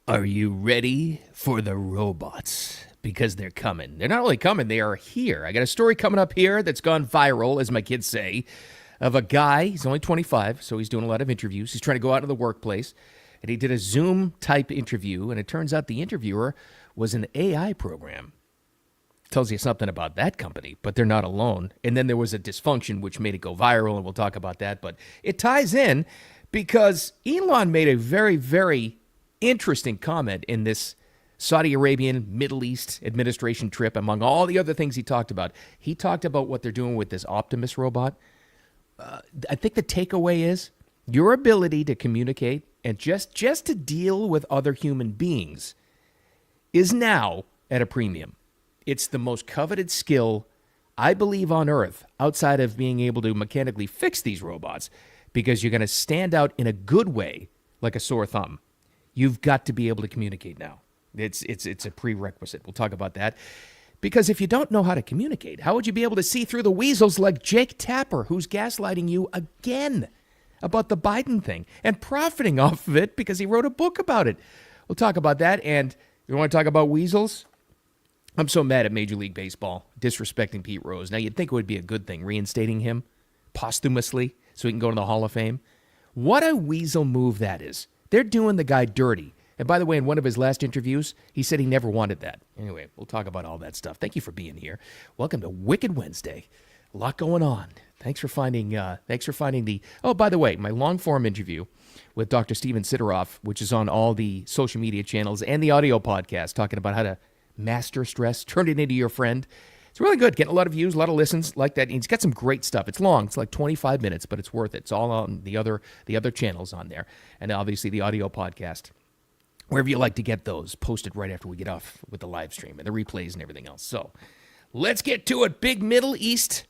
Are you ready for the robots? Because they're coming. They're not only coming, they are here. I got a story coming up here that's gone viral, as my kids say, of a guy. He's only 25, so he's doing a lot of interviews. He's trying to go out to the workplace, and he did a Zoom type interview, and it turns out the interviewer was an AI program. Tells you something about that company, but they're not alone. And then there was a dysfunction which made it go viral, and we'll talk about that. But it ties in because Elon made a very, very interesting comment in this Saudi Arabian Middle East administration trip. Among all the other things he talked about what they're doing with this Optimus robot. I think the takeaway is your ability to communicate and just to deal with other human beings is now at a premium. It's the most coveted skill, I believe, on Earth, outside of being able to mechanically fix these robots, because you're going to stand out in a good way like a sore thumb. You've got to be able to communicate now. It's a prerequisite. We'll talk about that. Because if you don't know how to communicate, how would you be able to see through the weasels like Jake Tapper, who's gaslighting you again about the Biden thing and profiting off of it because he wrote a book about it? We'll talk about that. And you want to talk about weasels? I'm so mad at Major League Baseball disrespecting Pete Rose. Now, you'd think it would be a good thing, reinstating him posthumously so he can go to the Hall of Fame. What a weasel move that is. They're doing the guy dirty. And by the way, in one of his last interviews, he said he never wanted that. Anyway, we'll talk about all that stuff. Thank you for being here. Welcome to Wicked Wednesday. A lot going on. Thanks for finding the... Oh, by the way, my long-form interview with Dr. Steven Sidoroff, which is on all the social media channels and the audio podcast, talking about how to master stress, turn it into your friend. It's really good. Getting a lot of views, a lot of listens like that. And he's got some great stuff. It's long. It's like 25 minutes, but it's worth it. It's all on the other channels on there. And obviously the audio podcast, wherever you like to get those, posted right after we get off with the live stream and the replays and everything else. So let's get to it. Big Middle East,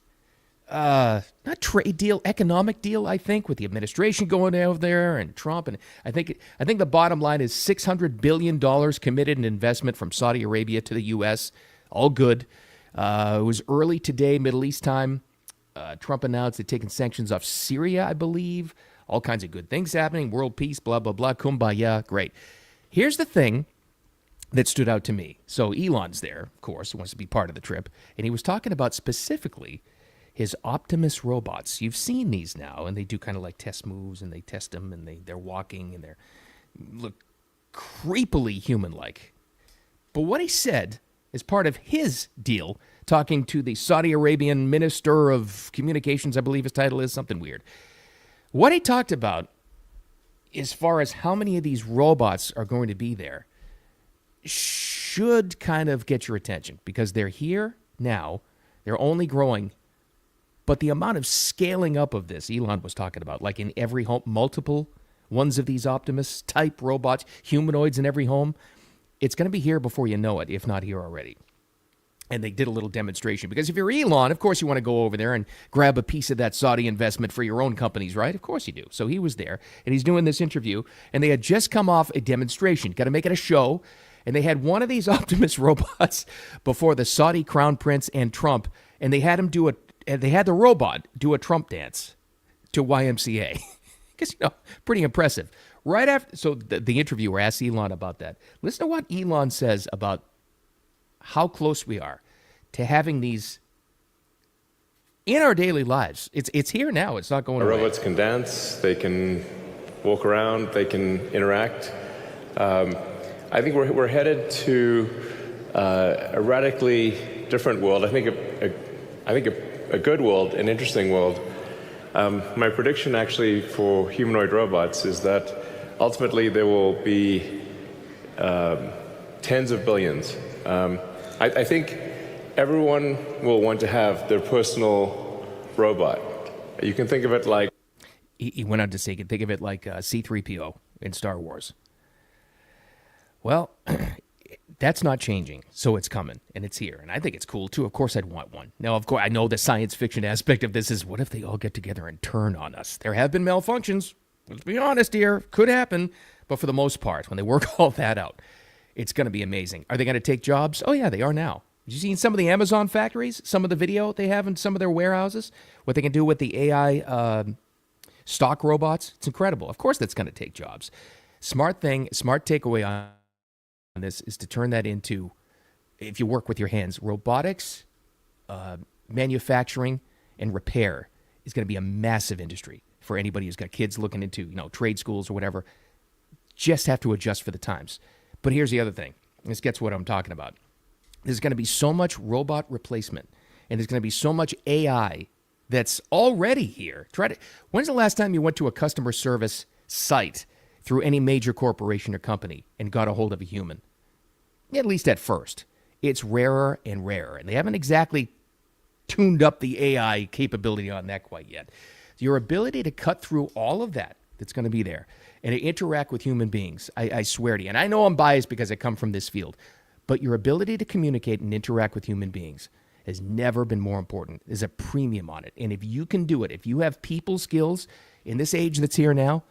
not trade deal, economic deal, I think, with the administration going over there and Trump. And I think the bottom line is $600 billion committed in investment from Saudi Arabia to the U.S. All good. It was early today, Middle East time. Trump announced they'd taken sanctions off Syria, I believe. All kinds of good things happening. World peace, blah, blah, blah. Kumbaya. Great. Here's the thing that stood out to me. So Elon's there, of course, wants to be part of the trip. And he was talking about specifically his Optimus robots. You've seen these now, and they do kind of like test moves, and they test them, and they're walking, and they look creepily human-like. But what he said as part of his deal, talking to the Saudi Arabian Minister of Communications, I believe his title is, something weird. What he talked about, as far as how many of these robots are going to be there, should kind of get your attention, because they're here now. They're only growing. But the amount of scaling up of this, Elon was talking about, like in every home, multiple ones of these Optimus-type robots, humanoids in every home, it's going to be here before you know it, if not here already. And they did a little demonstration. Because if you're Elon, of course you want to go over there and grab a piece of that Saudi investment for your own companies, right? Of course you do. So he was there, and he's doing this interview, and they had just come off a demonstration. Got to make it a show. And they had one of these Optimus robots before the Saudi crown prince and Trump, and they had the robot do a Trump dance to YMCA. Because, pretty impressive. Right after, so the interviewer asked Elon about that. Listen to what Elon says about how close we are to having these in our daily lives. It's here now. It's not going away. Robots can dance. They can walk around. They can interact. I think we're headed to a radically different world. I think a good world, an interesting world. My prediction actually for humanoid robots is that ultimately there will be tens of billions. I think everyone will want to have their personal robot. You can think of it like... He went on to say, you can think of it like C-3PO in Star Wars. Well, that's not changing, so it's coming, and it's here. And I think it's cool, too. Of course I'd want one. Now, of course, I know the science fiction aspect of this is, what if they all get together and turn on us? There have been malfunctions. Let's be honest here. Could happen. But for the most part, when they work all that out, it's going to be amazing. Are they going to take jobs? Oh, yeah, they are now. Have you seen some of the Amazon factories? Some of the video they have in some of their warehouses? What they can do with the AI stock robots? It's incredible. Of course that's going to take jobs. Smart thing, smart takeaway on this is to turn that into, if you work with your hands, robotics, manufacturing, and repair is going to be a massive industry for anybody who's got kids looking into, trade schools or whatever. Just have to adjust for the times. But here's the other thing. This gets what I'm talking about. There's going to be so much robot replacement, and there's going to be so much AI that's already here. When's the last time you went to a customer service site through any major corporation or company and got a hold of a human? At least at first. It's rarer and rarer, and they haven't exactly tuned up the AI capability on that quite yet. Your ability to cut through all of that's going to be there and to interact with human beings, I swear to you, and I know I'm biased because I come from this field, but your ability to communicate and interact with human beings has never been more important. There's a premium on it. And if you can do it, if you have people skills in this age that's here now,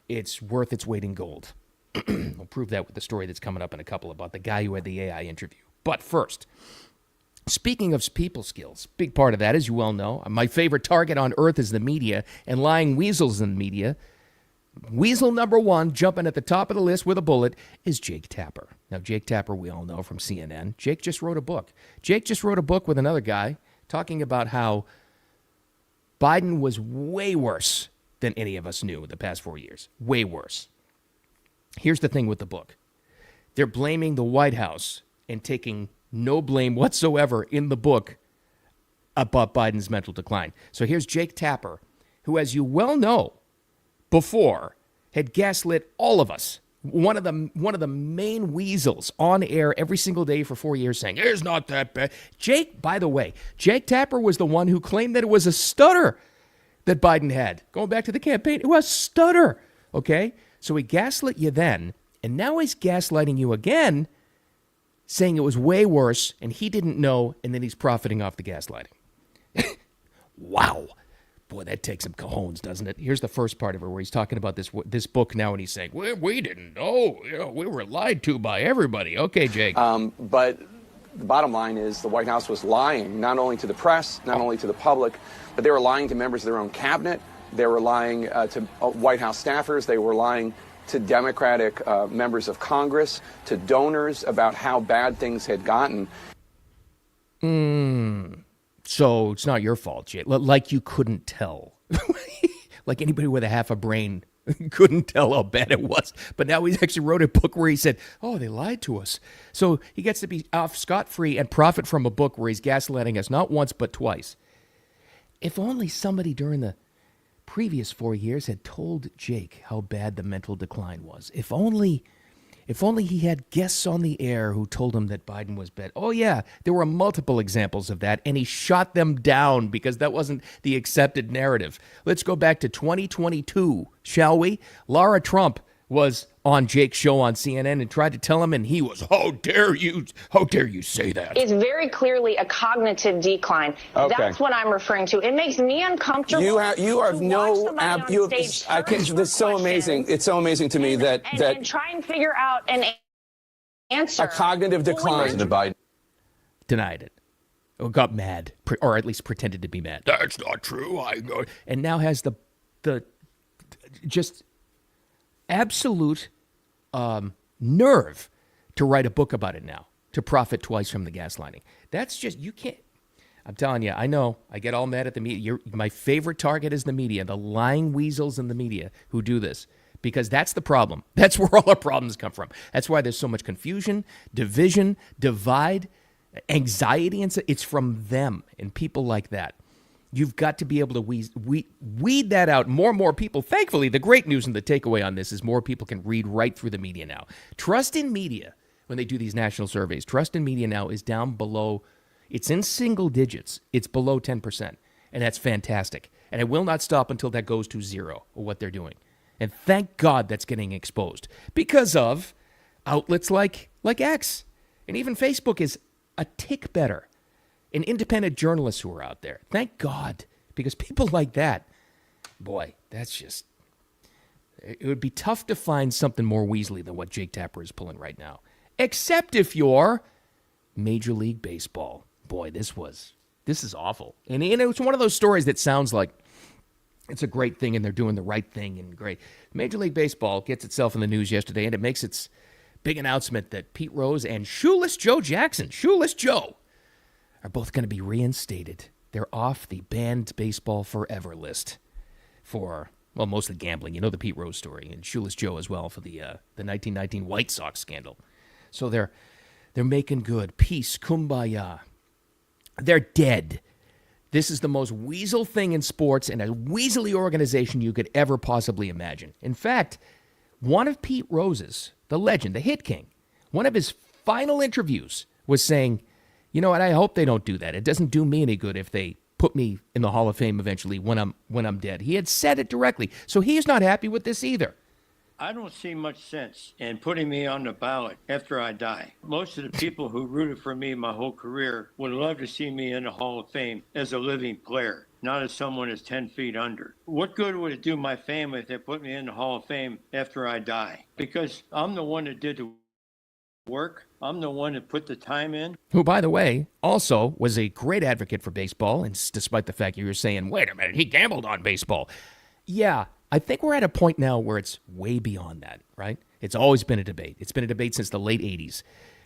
it's worth its weight in gold. I'll prove that with the story that's coming up in a couple about the guy who had the AI interview. But first, speaking of people skills, big part of that, as you well know, my favorite target on earth is the media and lying weasels in the media. Weasel number one, jumping at the top of the list with a bullet, is Jake Tapper. Now, Jake Tapper, we all know from CNN. Jake just wrote a book. Jake just wrote a book with another guy talking about how Biden was way worse than any of us knew the past 4 years. Way worse. Here's the thing with the book. They're blaming the White House and taking no blame whatsoever in the book about Biden's mental decline. So here's Jake Tapper, who, as you well know, before had gaslit all of us. One of the main weasels on air every single day for 4 years saying, it's not that bad. Jake, by the way, Jake Tapper was the one who claimed that it was a stutter that Biden had. Going back to the campaign, it was a stutter, okay? So he gaslit you then, and now he's gaslighting you again, saying it was way worse, and he didn't know, and then he's profiting off the gaslighting. Wow. Boy, that takes some cojones, doesn't it? Here's the first part of it where he's talking about this book now, and he's saying, we didn't know. We were lied to by everybody. Okay, Jake. But the bottom line is the White House was lying, not only to the press, not only to the public, but they were lying to members of their own cabinet. They were lying to White House staffers. They were lying to Democratic members of Congress, to donors about how bad things had gotten. So it's not your fault, Jay. Like you couldn't tell. Like anybody with a half a brain couldn't tell how bad it was. But now he's actually wrote a book where he said, oh, they lied to us. So he gets to be off scot-free and profit from a book where he's gaslighting us not once but twice. If only somebody during the previous 4 years had told Jake how bad the mental decline was. If only he had guests on the air who told him that Biden was bad. Oh, yeah, there were multiple examples of that, and he shot them down because that wasn't the accepted narrative. Let's go back to 2022, shall we? Lara Trump was on Jake's show on CNN and tried to tell him, and he was, how dare you say that? It's very clearly a cognitive decline. Okay. That's what I'm referring to. It makes me uncomfortable. You have no. This It's so amazing. It's so amazing to me that and try and figure out an answer. a cognitive decline. Biden Denied it. Or got mad, or at least pretended to be mad. That's not true. I know. And now has the just absolute nerve to write a book about it now, to profit twice from the gaslighting. That's just, you can't. I'm telling you, I know, I get all mad at the media. My favorite target is the media, the lying weasels in the media who do this, because that's the problem. That's where all our problems come from. That's why there's so much confusion, division, divide, anxiety, and it's from them and people like that. You've got to be able to weed that out. More and more people, thankfully, the great news and the takeaway on this is more people can read right through the media now. Trust in media, when they do these national surveys, trust in media now is down below, it's in single digits. It's below 10%, and that's fantastic. And it will not stop until that goes to zero, or what they're doing. And thank God that's getting exposed because of outlets like X. And even Facebook is a tick better. And independent journalists who are out there. Thank God. Because people like that, boy, that's just, it would be tough to find something more Weasley than what Jake Tapper is pulling right now. Except if you're Major League Baseball. Boy, this is awful. And it's one of those stories that sounds like it's a great thing and they're doing the right thing and great. Major League Baseball gets itself in the news yesterday, and it makes its big announcement that Pete Rose and Shoeless Joe Jackson, Shoeless Joe, are both going to be reinstated. They're off the banned baseball forever list for, well, mostly gambling. You know the Pete Rose story, and Shoeless Joe as well for the 1919 White Sox scandal. So they're making good. Peace, kumbaya. They're dead. This is the most weasel thing in sports and a weaselly organization you could ever possibly imagine. In fact, one of Pete Rose's, the legend, the hit king, one of his final interviews was saying, you know what, I hope they don't do that. It doesn't do me any good if they put me in the Hall of Fame eventually when I'm dead. He had said it directly. So he's not happy with this either. I don't see much sense in putting me on the ballot after I die. Most of the people who rooted for me my whole career would love to see me in the Hall of Fame as a living player, not as someone who's 10 feet under. What good would it do my family if they put me in the Hall of Fame after I die? Because I'm the one that did the work. I'm the one that put the time in. Who, by the way, also was a great advocate for baseball, and despite the fact you were saying, wait a minute, he gambled on baseball. Yeah, I think we're at a point now where it's way beyond that, right? It's always been a debate. It's been a debate since the late 80s,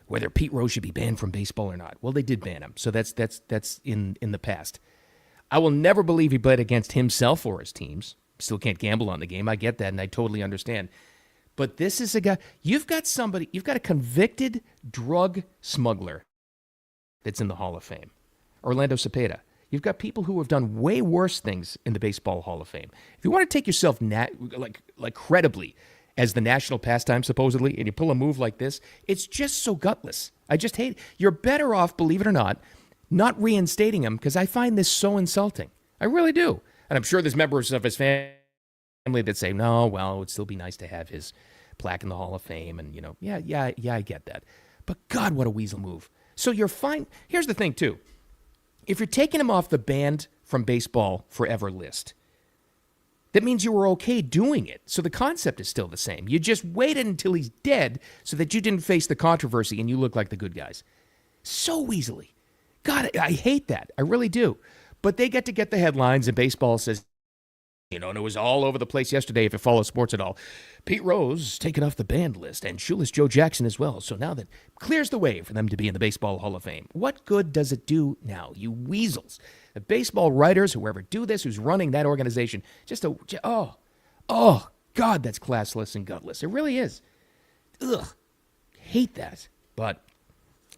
whether Pete Rose should be banned from baseball or not. Well, they did ban him, so that's in the past. I will never believe he played against himself or his teams. Still can't gamble on the game. I get that, and I totally understand. But this is a guy, you've got a convicted drug smuggler that's in the Hall of Fame. Orlando Cepeda. You've got people who have done way worse things in the Baseball Hall of Fame. If you want to take yourself like credibly as the national pastime, supposedly, and you pull a move like this, it's just so gutless. I just hate it. You're better off, believe it or not reinstating him, because I find this so insulting. I really do. And I'm sure there's members of his family that say, no, well, it would still be nice to have his plaque in the Hall of Fame. And, yeah, I get that. But God, what a weasel move. So you're fine. Here's the thing, too. If you're taking him off the banned from baseball forever list, that means you were okay doing it. So the concept is still the same. You just waited until he's dead so that you didn't face the controversy and you look like the good guys. So weaselly. God, I hate that. I really do. But they get the headlines, and baseball says, and it was all over the place yesterday if you follow sports at all. Pete Rose taken off the banned list, and Shoeless Joe Jackson as well. So now that clears the way for them to be in the Baseball Hall of Fame. What good does it do now, you weasels? The baseball writers, whoever do this, who's running that organization, God, that's classless and gutless. It really is. Ugh, hate that. But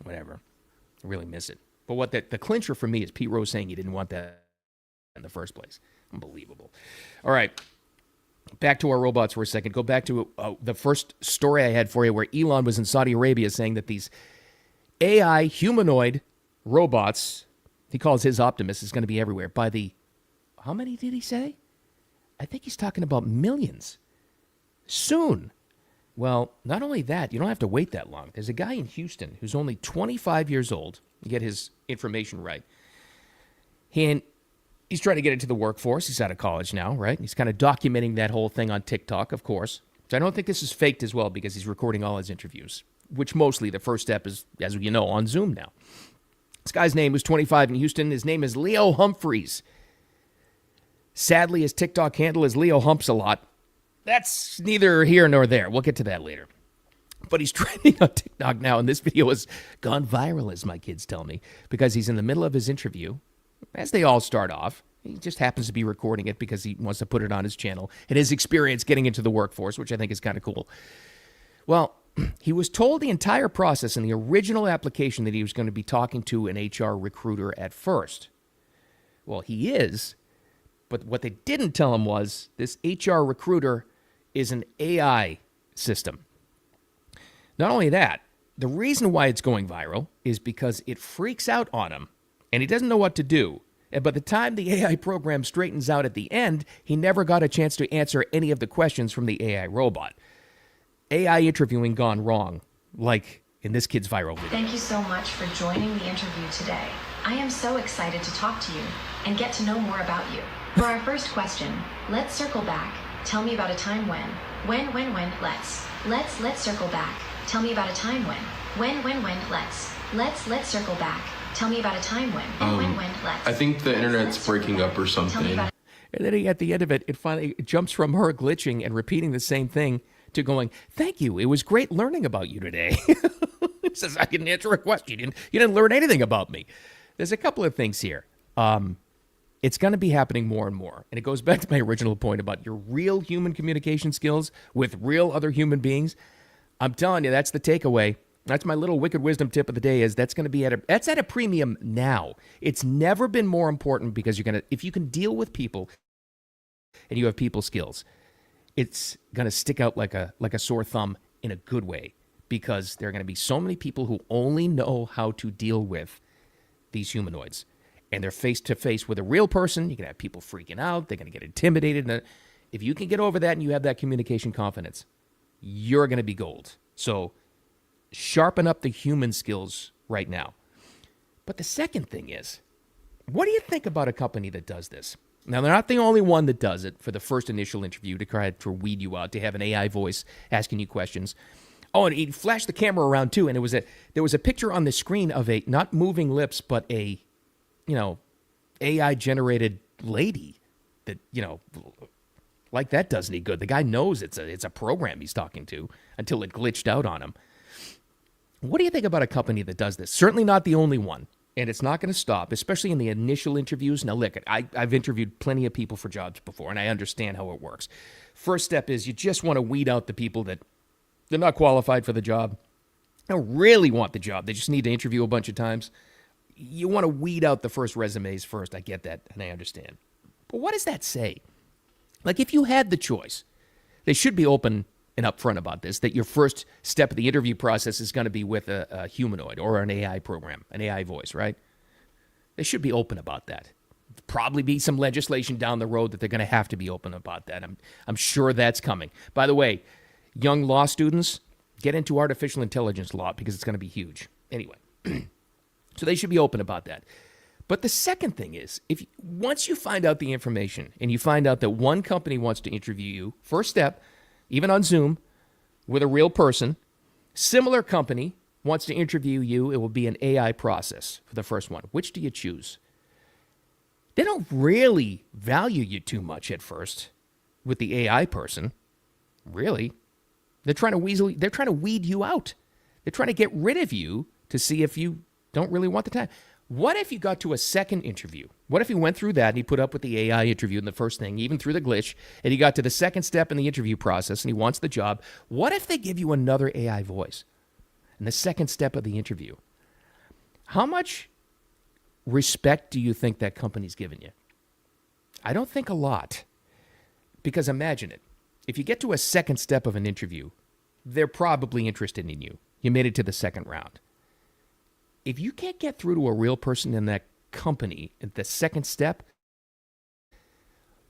whatever, I really miss it. But what the clincher for me is Pete Rose saying he didn't want that in the first place. Unbelievable. All right. Back to our robots for a second. Go back to the first story I had for you where Elon was in Saudi Arabia saying that these AI humanoid robots, he calls his Optimus, is going to be everywhere. By how many did he say? I think he's talking about millions. Soon. Well, not only that, you don't have to wait that long. There's a guy in Houston who's only 25 years old. You get his information right. He's trying to get into the workforce. He's out of college now, right? He's kind of documenting that whole thing on TikTok, of course. So I don't think this is faked as well, because he's recording all his interviews, which mostly the first step is, as you know, on Zoom now. This guy's name is 25 in Houston. His name is Leo Humphreys. Sadly, his TikTok handle is Leo Humps a lot. That's neither here nor there. We'll get to that later. But he's trending on TikTok now, and this video has gone viral, as my kids tell me, because he's in the middle of his interview. As they all start off, he just happens to be recording it because he wants to put it on his channel and his experience getting into the workforce, which I think is kind of cool. Well, he was told the entire process in the original application that he was going to be talking to an HR recruiter at first. Well, he is, but what they didn't tell him was this HR recruiter is an AI system. Not only that, the reason why it's going viral is because it freaks out on him, and he doesn't know what to do. And by the time the AI program straightens out at the end, he never got a chance to answer any of the questions from the AI robot. AI interviewing gone wrong, like in this kid's viral video. Thank you so much for joining the interview today. I am so excited to talk to you and get to know more about you. For our first question, let's circle back. Tell me about a time when. Let's circle back. Tell me about a time when. Let's circle back. Tell me about a time when. Let's. I think the internet's breaking up or something. And then at the end of it, it finally jumps from her glitching and repeating the same thing to going, thank you. It was great learning about you today. He says, I didn't answer a question. You didn't learn anything about me. There's a couple of things here. It's going to be happening more and more. And it goes back to my original point about your real human communication skills with real other human beings. I'm telling you, that's the takeaway. That's my little wicked wisdom tip of the day is that's going to be that's at a premium now. It's never been more important because if you can deal with people and you have people skills, it's going to stick out like a sore thumb in a good way because there are going to be so many people who only know how to deal with these humanoids. And they're face to face with a real person. You can have people freaking out. They're going to get intimidated. And if you can get over that and you have that communication confidence, you're going to be gold. So sharpen up the human skills right now. But the second thing is, what do you think about a company that does this? Now, they're not the only one that does it for the first initial interview to try to weed you out, to have an AI voice asking you questions. Oh, and he flashed the camera around too, and there was a picture on the screen of a, not moving lips, but a, AI-generated lady that, like that does any good. The guy knows it's a program he's talking to until it glitched out on him. What do you think about a company that does this? Certainly not the only one, and it's not going to stop, especially in the initial interviews. Now, look, I've interviewed plenty of people for jobs before, and I understand how it works. First step is you just want to weed out the people that they're not qualified for the job. They don't really want the job. They just need to interview a bunch of times. You want to weed out the first resumes first. I get that, and I understand. But what does that say? Like, if you had the choice, they should be open and upfront about this, that your first step of the interview process is going to be with a humanoid or an AI program, an AI voice, right? They should be open about that. Probably be some legislation down the road that they're going to have to be open about that. I'm sure that's coming. By the way, young law students, get into artificial intelligence law because it's going to be huge. Anyway, so they should be open about that. But the second thing is, once you find out the information and you find out that one company wants to interview you, first step, even on Zoom, with a real person, similar company wants to interview you, it will be an AI process for the first one. Which do you choose? They don't really value you too much at first with the AI person. Really. They're trying to weed you out. They're trying to get rid of you to see if you don't really want the time. What if you got to a second interview? What if he went through that and he put up with the AI interview in the first thing, even through the glitch, and he got to the second step in the interview process and he wants the job? What if they give you another AI voice in the second step of the interview? How much respect do you think that company's given you? I don't think a lot. Because imagine it. If you get to a second step of an interview, they're probably interested in you. You made it to the second round. If you can't get through to a real person in that company at the second step,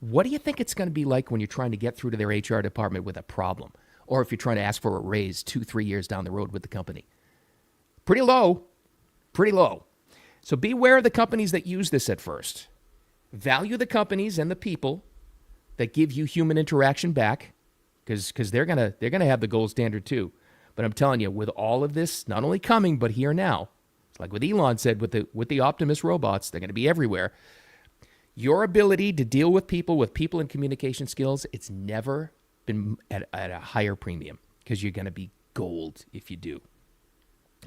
what do you think it's going to be like when you're trying to get through to their HR department with a problem? Or if you're trying to ask for a raise 2-3 years down the road with the company? Pretty low. Pretty low. So beware of the companies that use this at first. Value the companies and the people that give you human interaction back, because they're gonna have the gold standard too. But I'm telling you, with all of this not only coming but here now, it's like what Elon said with the Optimus robots, they're going to be everywhere. Your ability to deal with people and communication skills, it's never been at a higher premium because you're going to be gold if you do.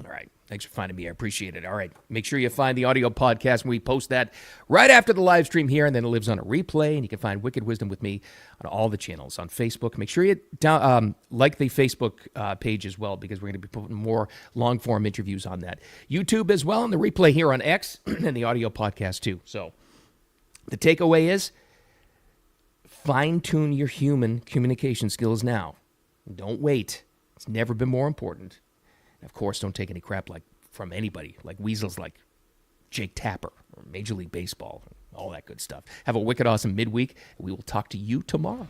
All right. Thanks for finding me. I appreciate it. All right. Make sure you find the audio podcast when we post that right after the live stream here, and then it lives on a replay, and you can find Wicked Wisdom with me on all the channels. On Facebook, make sure you like the Facebook page as well, because we're going to be putting more long-form interviews on that. YouTube as well, and the replay here on X, and the audio podcast too. So the takeaway is fine-tune your human communication skills now. Don't wait. It's never been more important. And of course, don't take any crap from anybody, like weasels like Jake Tapper or Major League Baseball, all that good stuff. Have a wicked awesome midweek. We will talk to you tomorrow.